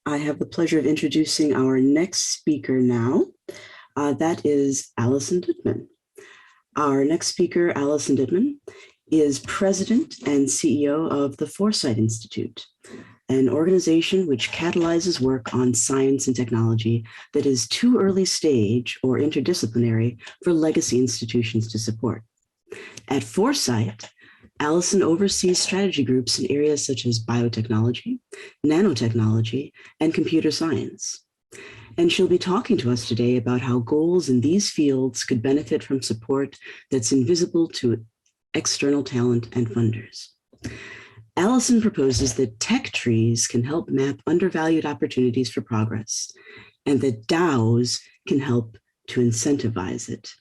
I have the pleasure of introducing our next speaker now. That is Allison Duettmann. Our next speaker, Allison Duettmann, is president and CEO of the Foresight Institute, an organization which catalyzes work on science and technology that is too early stage or interdisciplinary for legacy institutions to support. At Foresight, Allison oversees strategy groups in areas such as biotechnology, nanotechnology, and computer science. And she'll be talking to us today about how goals in these fields could benefit from support that's invisible to external talent and funders. Allison proposes that tech trees can help map undervalued opportunities for progress, and that DAOs can help to incentivize it.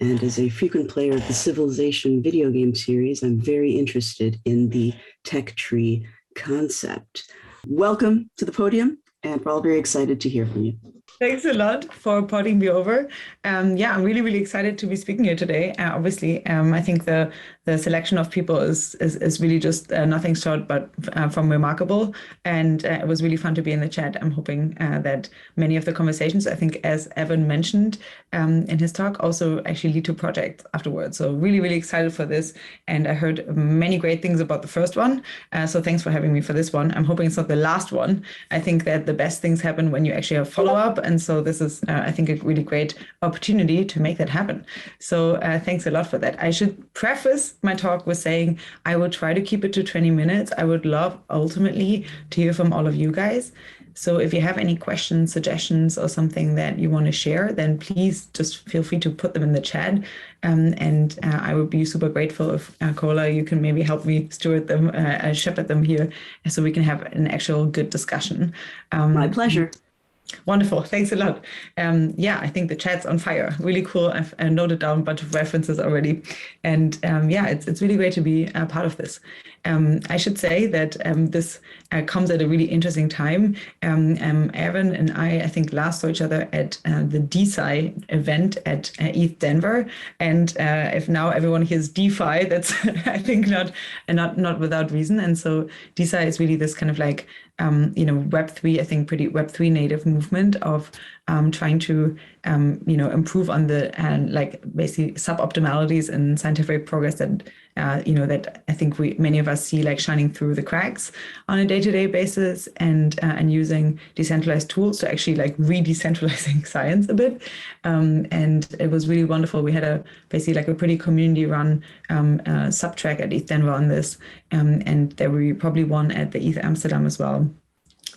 And as a frequent player of the Civilization video game series, I'm very interested in the tech tree concept. Welcome to the podium, and we're all very excited to hear from you. Thanks a lot for porting me over. I'm really excited to be speaking here today. Obviously, I think the selection of people is really just nothing short but from remarkable. And it was really fun to be in the chat. I'm hoping that many of the conversations, I think, as Evan mentioned in his talk, also actually lead to projects afterwards. So really excited for this. And I heard many great things about the first one. So thanks for having me for this one. I'm hoping it's not the last one. I think that the best things happen when you actually have follow-up. And so this is, I think, a really great opportunity to make that happen. So thanks a lot for that. I should preface my talk with saying I will try to keep it to 20 minutes. I would love ultimately to hear from all of you guys. So if you have any questions, suggestions, or something that you want to share, then please just feel free to put them in the chat. And I would be super grateful if, Kola, you can maybe help me steward them, shepherd them here, so we can have an actual good discussion. My pleasure. Wonderful. Thanks a lot. I think the chat's on fire. Really cool. I've noted down a bunch of references already. And it's really great to be a part of this. I should say that this comes at a really interesting time. Evan and I think, last saw each other at the DeSci event at ETH Denver. And if now everyone hears DeFi, that's, I think, not without reason. And so DeSci is really this kind of like, Web3, I think pretty Web3 native movement of trying to, improve on the basically suboptimalities in scientific progress that, that I think many of us see like shining through the cracks on a day-to-day basis, and using decentralized tools to actually like re-decentralizing science a bit. And it was really wonderful. We had basically like a pretty community-run subtrack at ETH Denver on this, and there were probably one at the ETH Amsterdam as well.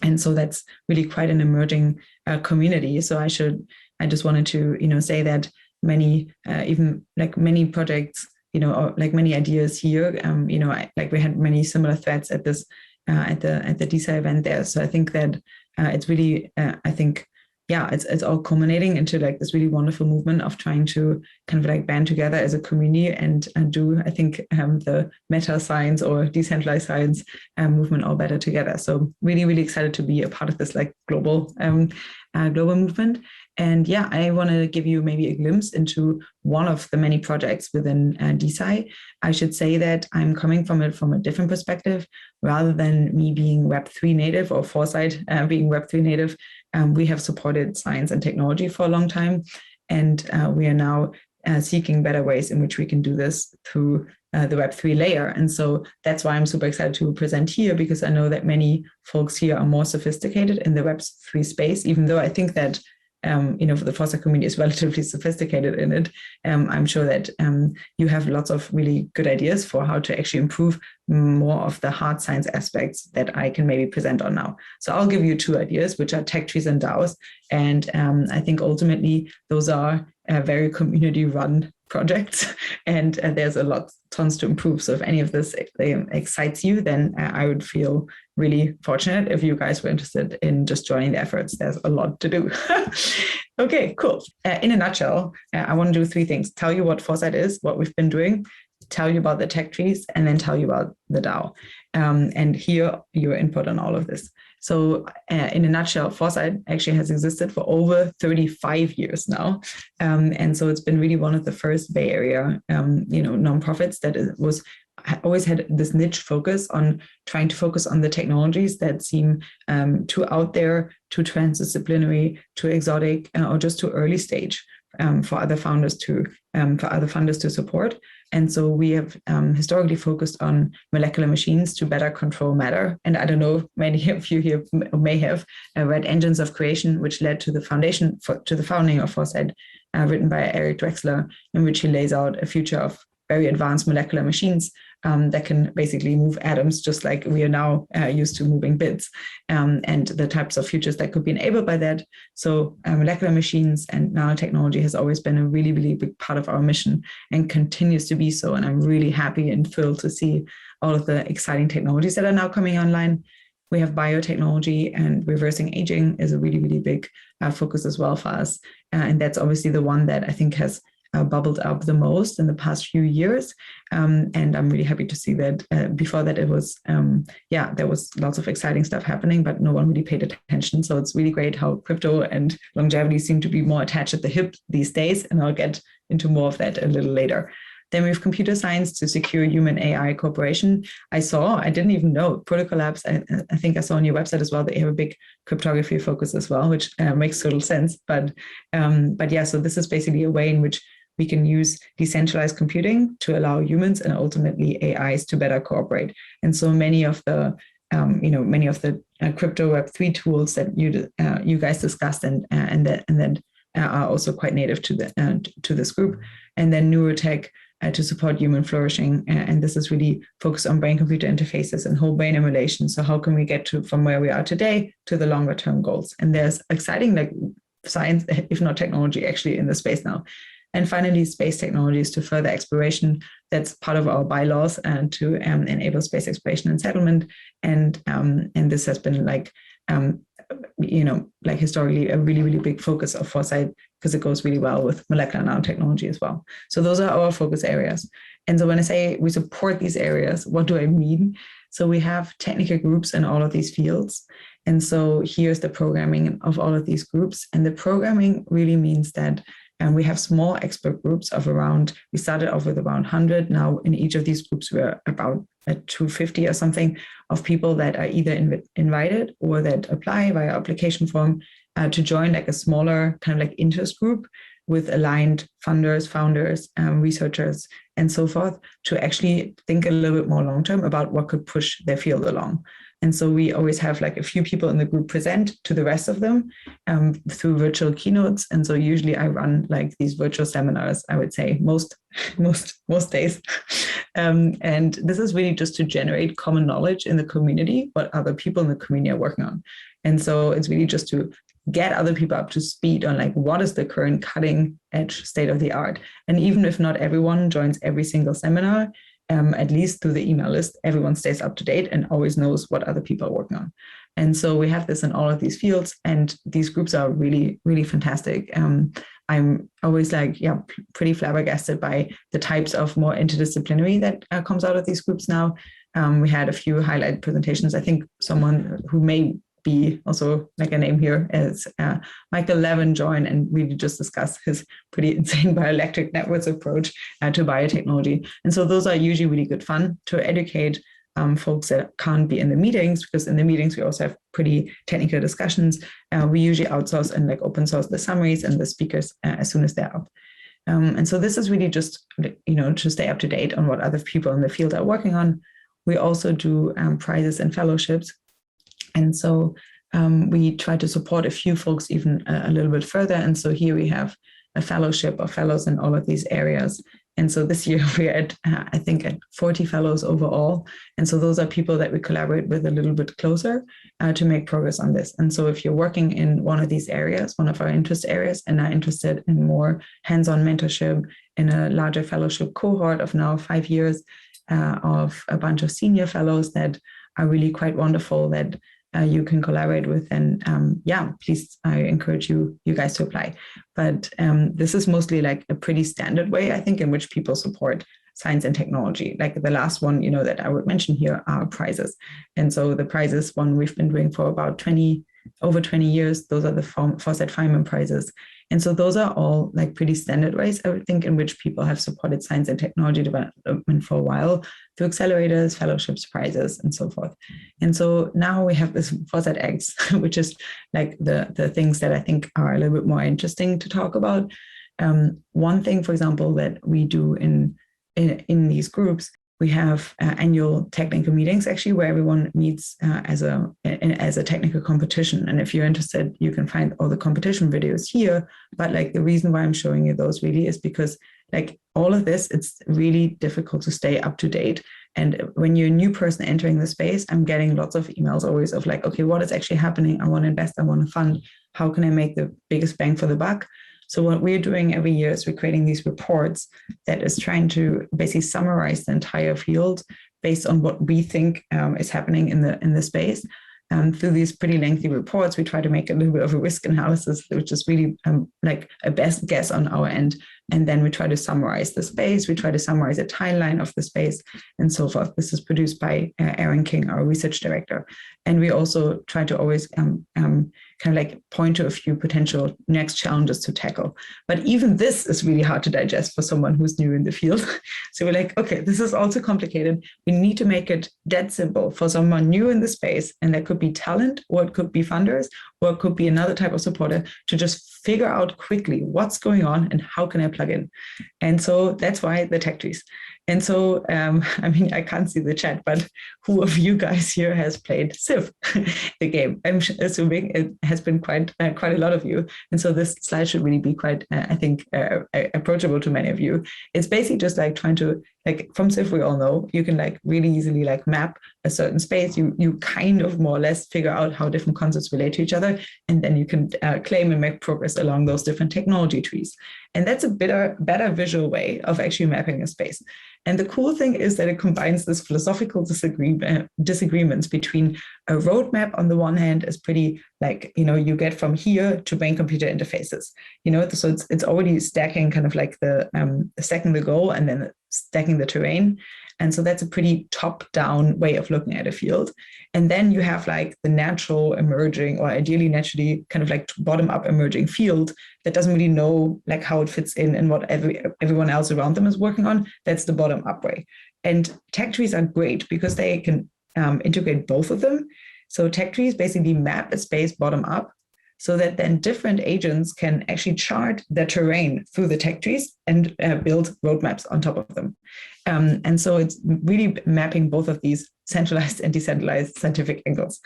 And so that's really quite an emerging community. So I just wanted to, say that many, even like many projects, or like many ideas here, we had many similar threads at this, at the DeSci event there. So I think that it's really, it's all culminating into like this really wonderful movement of trying to kind of like band together as a community and do, I think, the meta science or decentralized science movement all better together. So really excited to be a part of this like global movement. And I want to give you maybe a glimpse into one of the many projects within DeSci. I should say that I'm coming from it from a different perspective, rather than me being Web3 native or Foresight being Web3 native. We have supported science and technology for a long time, and we are now seeking better ways in which we can do this through the Web3 layer. And so that's why I'm super excited to present here, because I know that many folks here are more sophisticated in the Web3 space, even though I think that for the Foresight community is relatively sophisticated in it. I'm sure that you have lots of really good ideas for how to actually improve more of the hard science aspects that I can maybe present on now. So I'll give you two ideas, which are tech trees and DAOs. And I think ultimately those are very community-run projects, and there's tons to improve. So if any of this excites you, then I would feel really fortunate if you guys were interested in just joining the efforts. There's a lot to do. Okay, cool. In a nutshell, I want to do three things: tell you what Foresight is, what we've been doing, tell you about the tech trees, and then tell you about the DAO, and hear your input on all of this. So in a nutshell, Foresight actually has existed for over 35 years now. And so it's been really one of the first Bay Area, nonprofits that was always had this niche focus on trying to focus on the technologies that seem too out there, too transdisciplinary, too exotic, or just too early stage for other founders to support. And so we have historically focused on molecular machines to better control matter. And I don't know, many of you here may have read Engines of Creation, which led to the founding of Foresight, written by Eric Drexler, in which he lays out a future of very advanced molecular machines that can basically move atoms just like we are now used to moving bits, and the types of futures that could be enabled by that. So molecular machines and nanotechnology has always been a really, really big part of our mission and continues to be so. And I'm really happy and thrilled to see all of the exciting technologies that are now coming online. We have biotechnology, and reversing aging is a really, really big focus as well for us. And that's obviously the one that I think has bubbled up the most in the past few years. And I'm really happy to see that before that it was, there was lots of exciting stuff happening, but no one really paid attention. So it's really great how crypto and longevity seem to be more attached at the hip these days. And I'll get into more of that a little later. Then we have computer science to secure human AI cooperation. I didn't even know Protocol Labs. I think I saw on your website as well that you have a big cryptography focus as well, which makes total sense. But yeah, so this is basically a way in which we can use decentralized computing to allow humans and ultimately AIs to better cooperate. And so many of the crypto Web3 tools that you guys discussed and then are also quite native to this group. And then neurotech to support human flourishing. And this is really focused on brain-computer interfaces and whole brain emulation. So how can we get from where we are today to the longer term goals? And there's exciting science, if not technology, actually in the space now. And finally, space technologies to further exploration. That's part of our bylaws and to enable space exploration and settlement. And this has been historically a really, really big focus of Foresight because it goes really well with molecular nanotechnology as well. So those are our focus areas. And so when I say we support these areas, what do I mean? So we have technical groups in all of these fields. And so here's the programming of all of these groups. And the programming really means that we have small expert groups of we started off with around 100. Now in each of these groups, we're about 250 or something of people that are either invited or that apply via application form to join a smaller kind of interest group with aligned funders, founders, researchers, and so forth to actually think a little bit more long-term about what could push their field along. And so we always have a few people in the group present to the rest of them through virtual keynotes. And so usually I run these virtual seminars, I would say most days. And this is really just to generate common knowledge in the community, what other people in the community are working on. And so it's really just to get other people up to speed on what is the current cutting edge state of the art. And even if not everyone joins every single seminar, at least through the email list, everyone stays up to date and always knows what other people are working on. And so we have this in all of these fields, and these groups are really, really fantastic. I'm always pretty flabbergasted by the types of more interdisciplinary that comes out of these groups now. We had a few highlight presentations. I think someone who may be also a name here as Michael Levin joined and really just discuss his pretty insane bioelectric networks approach to biotechnology. And so those are usually really good fun to educate folks that can't be in the meetings, because in the meetings we also have pretty technical discussions. We usually outsource and open source the summaries and the speakers as soon as they're up. And so this is really just to stay up to date on what other people in the field are working on. We also do prizes and fellowships. And so we try to support a few folks even a little bit further. And so here we have a fellowship of fellows in all of these areas. And so this year we're at 40 fellows overall. And so those are people that we collaborate with a little bit closer to make progress on this. And so if you're working in one of these areas, one of our interest areas, and are interested in more hands-on mentorship in a larger fellowship cohort of now 5 years of a bunch of senior fellows that are really quite wonderful that you can collaborate with, and please, I encourage you guys to apply. But this is mostly a pretty standard way, I think, in which people support science and technology. The last one, that I would mention here are prizes. And so the prizes one we've been doing for about 20 over 20 years. Those are the Foresight Feynman prizes. And so those are all like pretty standardized, I would think, in which people have supported science and technology development for a while through accelerators, fellowships, prizes, and so forth. And so now we have this Foresight X, which is like the things that I think are a little bit more interesting to talk about. One thing, for example, that we do in these groups, we have annual technical meetings, actually, where everyone meets as a technical competition. And if you're interested, you can find all the competition videos here. But like the reason why I'm showing you those really is because like all of this, it's really difficult to stay up to date. And when you're a new person entering the space, I'm getting lots of emails always of like, okay, what is actually happening? I want to invest, I want to fund. How can I make the biggest bang for the buck? So what we're doing every year is we're creating these reports that is trying to basically summarize the entire field based on what we think is happening in the space. Through these pretty lengthy reports, we try to make a little bit of a risk analysis, which is really like a best guess on our end. And then we try to summarize the space. We try to summarize a timeline of the space and so forth. This is produced by Aaron King, our research director. And we also try to always kind of like point to a few potential next challenges to tackle. But even this is really hard to digest for someone who's new in the field. So we're like, okay, this is all too complicated. We need to make it dead simple for someone new in the space. And that could be talent, or it could be funders, or it could be another type of supporter to just figure out quickly what's going on and how can I plug in. And so that's why the tech trees. And so, I mean, I can't see the chat, but who of you guys here has played Civ, the game? I'm assuming it has been quite a lot of you. And so this slide should really be quite, I think, approachable to many of you. It's basically just like trying to, like from Civ, we all know, you can like really easily like map a certain space. You kind of more or less figure out how different concepts relate to each other. And then you can claim and make progress along those different technology trees. And that's a better visual way of actually mapping a space. And the cool thing is that it combines this philosophical disagreements between a roadmap on the one hand is pretty like, you know, you get from here to brain-computer interfaces, you know, so it's already stacking kind of like stacking the goal and then stacking the terrain. And so that's a pretty top-down way of looking at a field. And then you have like the natural emerging, or ideally naturally kind of like bottom-up emerging field that doesn't really know like how it fits in and what everyone else around them is working on. That's the bottom-up way. And tech trees are great because they can integrate both of them. So tech trees basically map a space bottom-up, so that then different agents can actually chart the terrain through the tech trees and build roadmaps on top of them. And so it's really mapping both of these centralized and decentralized scientific angles.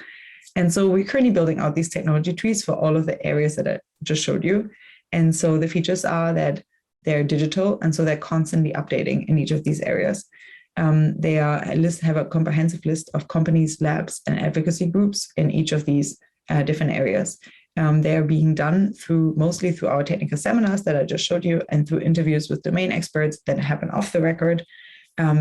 And so we're currently building out these technology trees for all of the areas that I just showed you. And so the features are that they're digital, and so they're constantly updating in each of these areas. They have a comprehensive list of companies, labs, and advocacy groups in each of these different areas. They are being done mostly through our technical seminars that I just showed you, and through interviews with domain experts that happen off the record.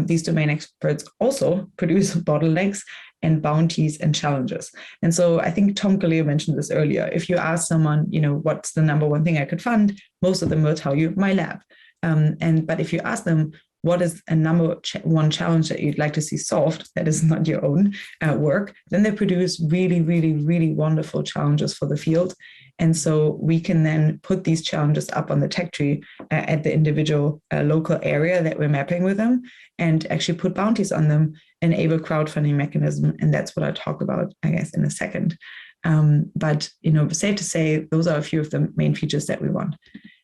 These domain experts also produce bottlenecks and bounties and challenges. And so I think Tom Galeo mentioned this earlier. If you ask someone, you know, what's the number one thing I could fund, most of them will tell you my lab. But if you ask them, what is a number one challenge that you'd like to see solved that is not your own work, then they produce really, really, really wonderful challenges for the field. And so we can then put these challenges up on the tech tree at the individual local area that we're mapping with them, and actually put bounties on them, enable crowdfunding mechanism. And that's what I'll talk about, I guess, in a second. But, you know, safe to say, those are a few of the main features that we want.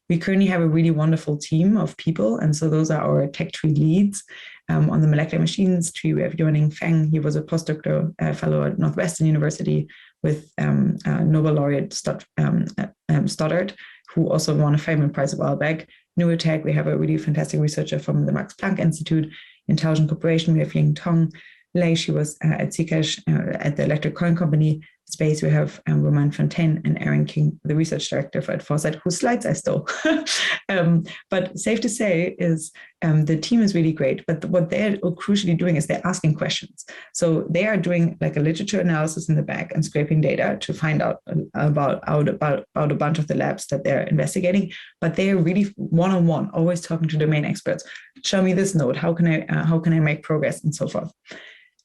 We currently have a really wonderful team of people. And so those are our tech tree leads. On the molecular machines tree, we have Yuaning Feng. He was a postdoctoral fellow at Northwestern University with Nobel laureate Stoddard, who also won a Feynman Prize a while back. Neurotech, we have a really fantastic researcher from the Max Planck Institute. Intelligent Corporation, we have Ying Tong. Lei, she was at Zcash at the Electric Coin Company space. We have Roman Fontaine and Aaron King, the research director at Foresight, whose slides I stole. But safe to say is the team is really great. But what they're crucially doing is they're asking questions. So they are doing like a literature analysis in the back and scraping data to find out about a bunch of the labs that they're investigating. But they are really one-on-one, always talking to domain experts. Show me this node. How can I make progress, and so forth.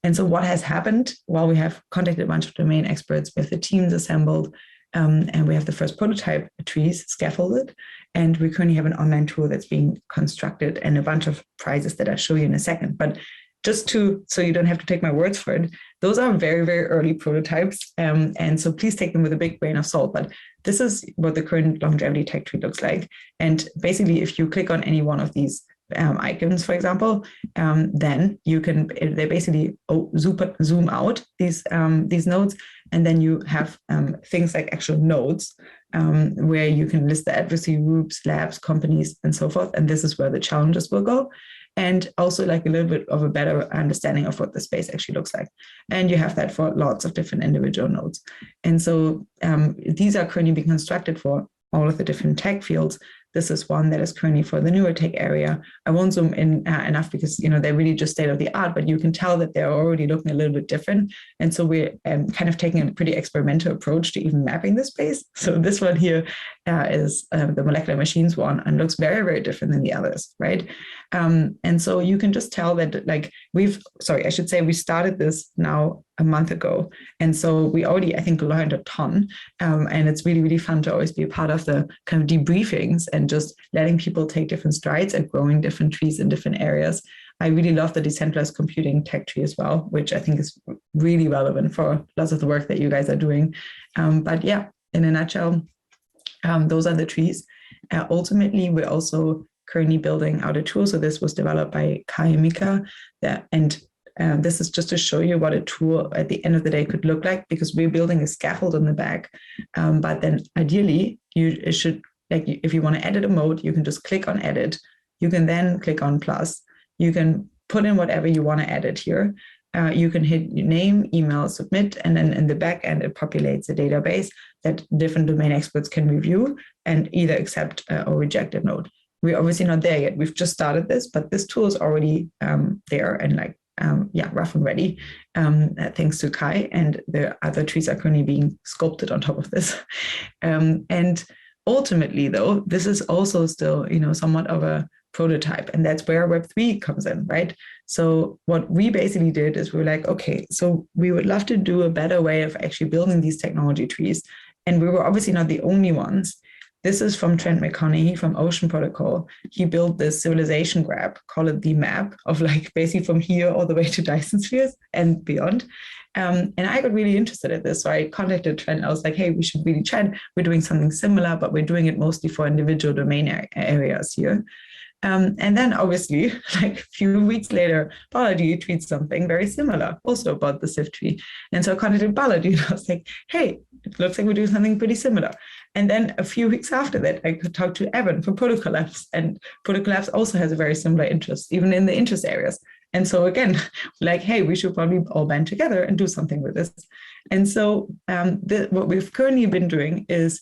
And so what has happened? Well, we have contacted a bunch of domain experts, we have the teams assembled, and we have the first prototype trees scaffolded. And we currently have an online tool that's being constructed and a bunch of prizes that I'll show you in a second. But just so you don't have to take my words for it, those are very, very early prototypes. And so please take them with a big grain of salt. But this is what the current longevity tech tree looks like. And basically, if you click on any one of these icons, for example, then you can, they basically zoom out these nodes, and then you have things like actual nodes where you can list the advocacy groups, labs, companies, and so forth. And this is where the challenges will go. And also like a little bit of a better understanding of what the space actually looks like. And you have that for lots of different individual nodes. And so these are currently being constructed for all of the different tech fields. This is one that is currently for the neurotech area. I won't zoom in enough because, they're really just state of the art, but you can tell that they're already looking a little bit different. And so we're kind of taking a pretty experimental approach to even mapping the space. So this one here is the molecular machines one, and looks very, very different than the others, right? And so you can just tell that we started this now a month ago. And so we already, I think, learned a ton. And it's really, really fun to always be a part of the kind of debriefings and just letting people take different strides and growing different trees in different areas. I really love the decentralized computing tech tree as well, which I think is really relevant for lots of the work that you guys are doing. But yeah, in a nutshell, those are the trees. Ultimately, we're also currently building out a tool. So this was developed by Kai and Mika, and this is just to show you what a tool at the end of the day could look like, because we're building a scaffold in the back. But then ideally, it should, if you want to edit a mode, you can just click on edit. You can then click on plus. You can put in whatever you want to edit here. You can hit name, email, submit, and then in the back end, it populates a database that different domain experts can review and either accept or reject a node. We're obviously not there yet. We've just started this, but this tool is already there and rough and ready, thanks to Kai, and the other trees are currently being sculpted on top of this. And ultimately, though, this is also still, somewhat of a prototype, and that's where Web3 comes in, right? So what we basically did is we were like, okay, so we would love to do a better way of actually building these technology trees. And we were obviously not the only ones. This is from Trent McConaughey from Ocean Protocol. He built this civilization graph, call it the map of basically from here all the way to Dyson spheres and beyond. And I got really interested in this. So I contacted Trent. I was like, hey, we should really chat. We're doing something similar, but we're doing it mostly for individual domain areas here. And then obviously, a few weeks later, Balaji tweets something very similar, also about the SIF tree. And so I contacted Balaji and I was like, hey, it looks like we're doing something pretty similar. And then a few weeks after that, I could talk to Evan from Protocol Labs, and Protocol Labs also has a very similar interest, even in the interest areas. And so again, hey, we should probably all band together and do something with this. And so what we've currently been doing is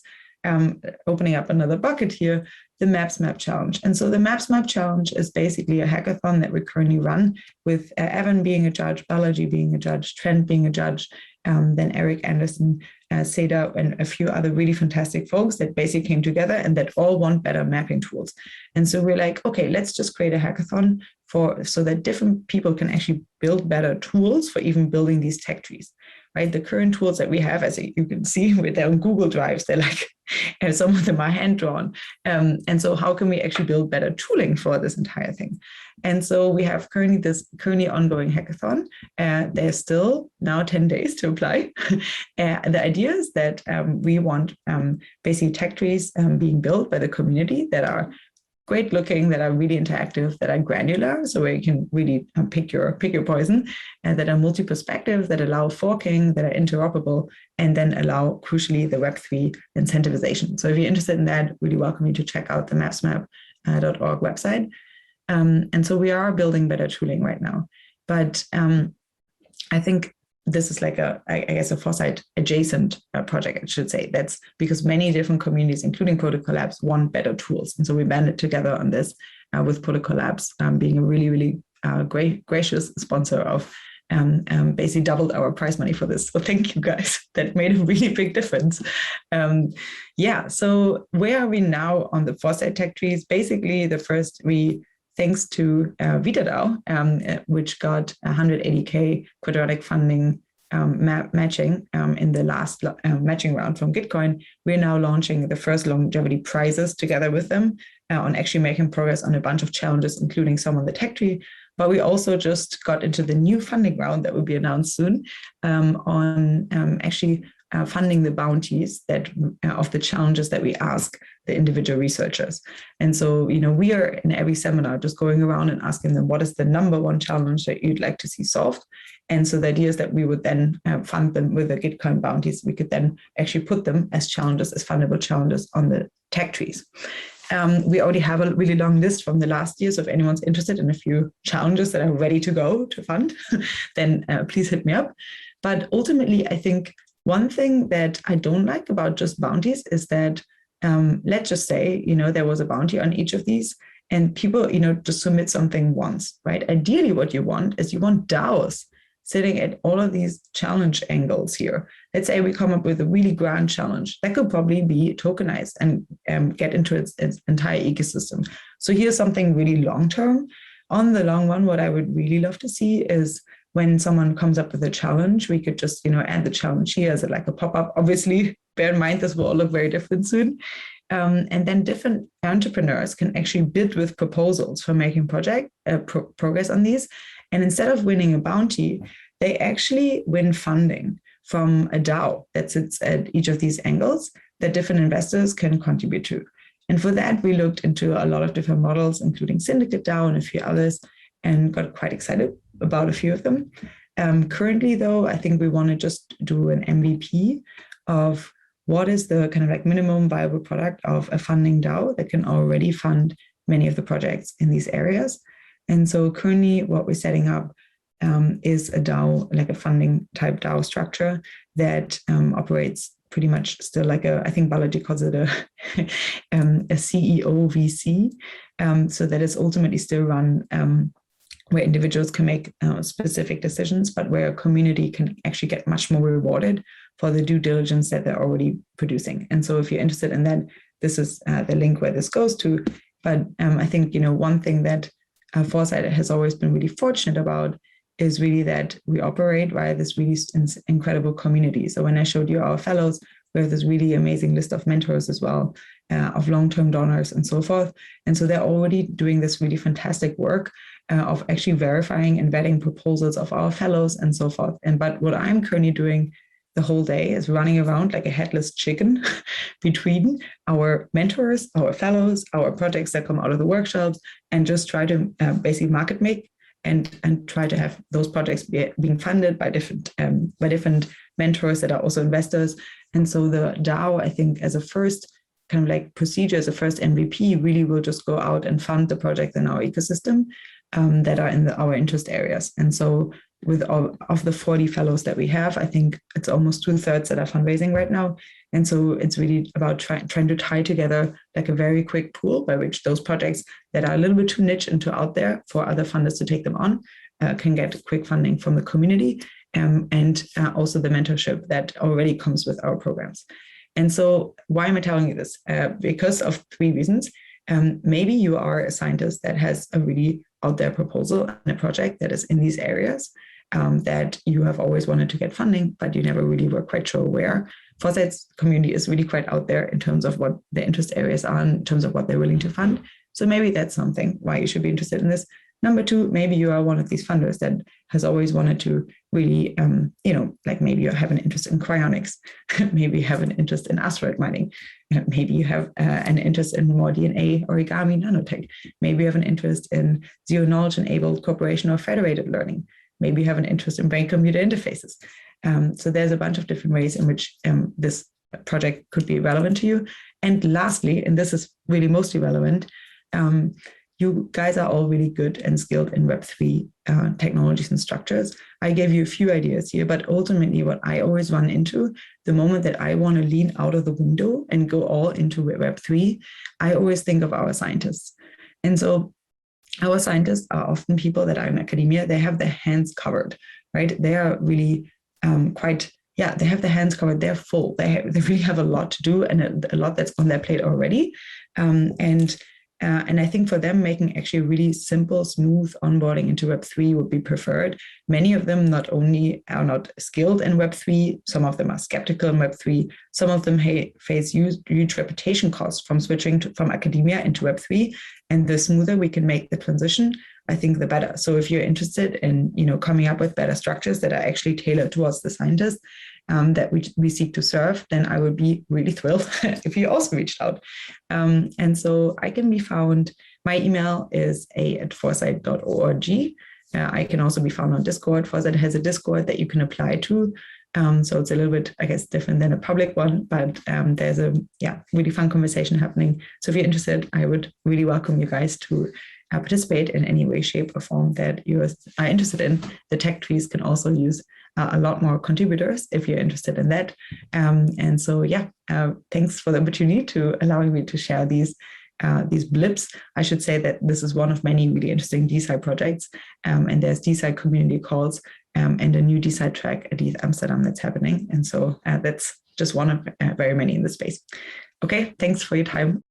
opening up another bucket here, the Maps Map Challenge. And so the Maps Map Challenge is basically a hackathon that we currently run with Evan being a judge, Balaji being a judge, Trent being a judge, then Eric Anderson, Seda, and a few other really fantastic folks that basically came together and that all want better mapping tools. And so we're like, okay, let's just create a hackathon so that different people can actually build better tools for even building these tech trees. Right, the current tools that we have, as you can see, they're on Google Drives. They're and some of them are hand drawn. And so, how can we actually build better tooling for this entire thing? And so, we have currently ongoing hackathon. There's still now 10 days to apply. The idea is that we want basically tech trees being built by the community that are great looking, that are really interactive, that are granular, so where you can really pick your poison, and that are multi-perspective, that allow forking, that are interoperable, and then allow, crucially, the Web3 incentivization. So if you're interested in that, really welcome you to check out the mapsmap.org website. And so we are building better tooling right now. But I think this is a Foresight adjacent project, I should say. That's because many different communities, including Protocol Labs, want better tools. And so we banded together on this with Protocol Labs being a really, really gracious sponsor of basically doubled our prize money for this. So thank you guys. That made a really big difference. So where are we now on the Foresight tech trees? Basically, the first, we thanks to VitaDAO, which got 180K quadratic funding matching in the last matching round from Gitcoin, we're now launching the first longevity prizes together with them on actually making progress on a bunch of challenges, including some on the tech tree. But we also just got into the new funding round that will be announced soon on actually funding the bounties that of the challenges that we ask the individual researchers. And so, we are in every seminar just going around and asking them, what is the number one challenge that you'd like to see solved? And so the idea is that we would then fund them with the Gitcoin bounties. We could then actually put them as challenges, as fundable challenges on the tech trees. We already have a really long list from the last year. So if anyone's interested in a few challenges that are ready to go to fund, then please hit me up. But ultimately, I think one thing that I don't like about just bounties is that, let's just say, there was a bounty on each of these and people, just submit something once, right? Ideally, what you want is DAOs sitting at all of these challenge angles here. Let's say we come up with a really grand challenge that could probably be tokenized and get into its entire ecosystem. So here's something really long-term. On the long run, what I would really love to see is when someone comes up with a challenge, we could just, add the challenge here as like a pop-up. Obviously, bear in mind, this will all look very different soon. And then different entrepreneurs can actually bid with proposals for making progress on these. And instead of winning a bounty, they actually win funding from a DAO that sits at each of these angles that different investors can contribute to. And for that, we looked into a lot of different models, including Syndicate DAO and a few others, and got quite excited about a few of them. Currently, though, I think we want to just do an MVP of what is the kind of like minimum viable product of a funding DAO that can already fund many of the projects in these areas. And so currently what we're setting up is a DAO, like a funding type DAO structure that operates pretty much still like I think Balaji calls it a CEO VC. So that is ultimately still run where individuals can make specific decisions, but where a community can actually get much more rewarded for the due diligence that they're already producing. And so if you're interested in that, this is the link where this goes to. But I think, one thing that Foresight has always been really fortunate about is really that we operate via this really incredible community. So when I showed you our fellows, we have this really amazing list of mentors as well, of long-term donors and so forth. And so they're already doing this really fantastic work of actually verifying and vetting proposals of our fellows and so forth. But what I'm currently doing the whole day is running around like a headless chicken between our mentors, our fellows, our projects that come out of the workshops, and just try to basically market make and try to have those projects being funded by different mentors that are also investors. And so the DAO, I think, as a first kind of like procedure, as a first MVP, really will just go out and fund the projects in our ecosystem that are in our interest areas. And so with all of the 40 fellows that we have, I think it's almost 2/3 that are fundraising right now. And so it's really about trying to tie together like a very quick pool by which those projects that are a little bit too niche and too out there for other funders to take them on can get quick funding from the community and also the mentorship that already comes with our programs. And so why am I telling you this? Because of 3 reasons. Maybe you are a scientist that has a really out there proposal and a project that is in these areas that you have always wanted to get funding, but you never really were quite sure where. Foresight's community is really quite out there in terms of what the interest areas are, in terms of what they're willing to fund. So maybe that's something why you should be interested in this. Number 2, maybe you are one of these funders that has always wanted to really, like maybe you have an interest in cryonics, maybe you have an interest in asteroid mining, maybe you have an interest in more DNA, origami, nanotech, maybe you have an interest in zero knowledge enabled corporation or federated learning, maybe you have an interest in brain-computer interfaces. So there's a bunch of different ways in which this project could be relevant to you. And lastly, and this is really mostly relevant, you guys are all really good and skilled in Web3 technologies and structures. I gave you a few ideas here, but ultimately what I always run into, the moment that I want to lean out of the window and go all into Web3, I always think of our scientists. And so our scientists are often people that are in academia, they have their hands covered, right? They are really they have their hands covered, they're full. They really have a lot to do and a lot that's on their plate already. And And I think for them, making actually really simple, smooth onboarding into Web3 would be preferred. Many of them not only are not skilled in Web3, some of them are skeptical in Web3, some of them face huge reputation costs from switching from academia into Web3. And the smoother we can make the transition, I think the better. So if you're interested in, coming up with better structures that are actually tailored towards the scientists that we seek to serve, then I would be really thrilled if you also reached out. And so I can be found, my email is a@foresight.org. I can also be found on Discord. Foresight has a Discord that you can apply to. So it's a little bit, I guess, different than a public one, but there's a really fun conversation happening. So if you're interested, I would really welcome you guys to participate in any way, shape, or form that you are interested in. The tech trees can also use a lot more contributors if you're interested in that. And so, thanks for the opportunity to allowing me to share these blips. I should say that this is one of many really interesting DeSci projects, and there's DeSci community calls and a new DeSci track at ETH Amsterdam that's happening. And so that's just one of very many in the space. Okay, thanks for your time.